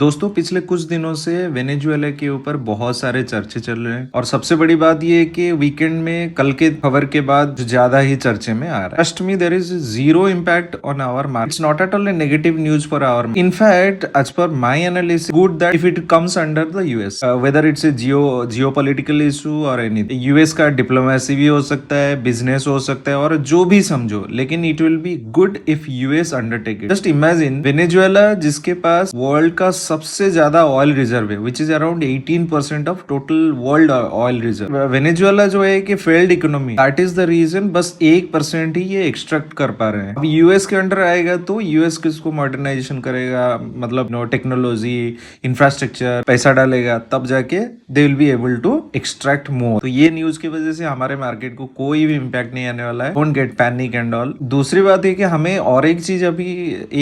दोस्तों पिछले कुछ दिनों से वेनेजुएला के ऊपर बहुत सारे चर्चे चल रहे हैं और सबसे बड़ी बात ये है कि वीकेंड में कल के खबर के बाद ज्यादा ही चर्चे में आ रहा है। Trust me, there is zero impact on our market. It's not at all a negative news for our. In fact as per my analysis good that if it comes under the US, whether it's a geopolitical issue और anything. US का diplomacy भी हो सकता है, business हो सकता है और जो भी समझो, लेकिन it will be good if US undertake it. Just imagine Venezuela जिसके पास वर्ल्ड का सबसे ज्यादा ऑयल रिजर्व है, which is around 18% of total world oil reserve. Venezuela जो है कि failed economy, that is the reason बस 1% ही ये एक्सट्रैक्ट कर पा रहे हैं। अब यूएस के अंडर आएगा तो यूएस किसको मॉडर्नाइजेशन करेगा, मतलब टेक्नोलॉजी, इंफ्रास्ट्रक्चर, पैसा डालेगा, तब जाके they will be able to extract more. तो ये न्यूज की वजह से हमारे मार्केट को कोई भी इम्पैक्ट नहीं आने वाला है। Don't get panic and all. दूसरी बात है कि हमें और एक चीज अभी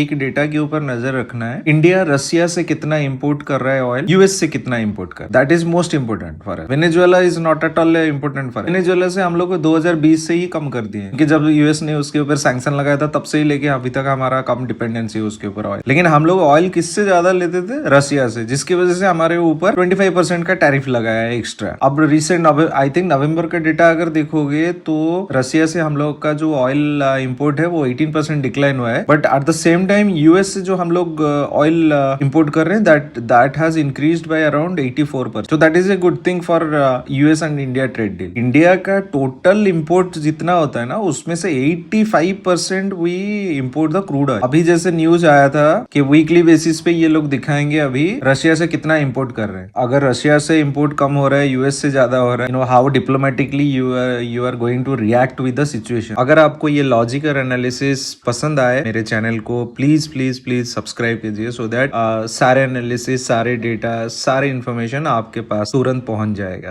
एक डेटा के ऊपर नजर रखना है। इंडिया रसिया से कितना इंपोर्ट कर रहा है ऑयल, यूएस से कितना इंपोर्ट कर, that is most important for us. Venezuela is not at all important for. Venezuela से हम लोग को 2020 से ही कम कर दिए, क्योंकि जब यूएस ने उसके ऊपर सैंक्शन लगाया था तब से ही लेके अभी तक हमारा कम डिपेंडेंसी है उसके ऊपर ऑयल। लेकिन हम लोग ऑयल किससे ज्यादा लेते थे, रसिया से, जिसकी वजह से हमारे ऊपर 25% का टैरिफ लगाया है एक्स्ट्रा। अब रिसेंट आई थिंक नवंबर का डेटा अगर देखोगे तो रसिया से हम लोग का जो ऑयल इंपोर्ट है वो 18% डिक्लाइन हुआ है, but at the same time US से जो हम लोग ऑयल इंपोर्ट कर रहे हैं that has increased by around 84%. So that is a good thing for US and India trade deal. India का टोटल इंपोर्ट जितना होता है ना, उसमें से 85% we import the crude oil. अभी जैसे न्यूज आया था कि वीकली बेसिस पे ये लोग दिखाएंगे अभी रशिया से कितना इंपोर्ट कर रहे हैं। अगर रशिया से इंपोर्ट कम हो रहा है, यूएस से ज्यादा हो रहा है, how diplomatically you are going to react with the situation. अगर आपको ये लॉजिक और एनालिसिस पसंद आए, मेरे चैनल को प्लीज प्लीज प्लीज सब्सक्राइब कीजिए, सो दैट सारे एनालिसिस, सारे डेटा, सारे इन्फॉर्मेशन आपके पास तुरंत पहुंच जाएगा।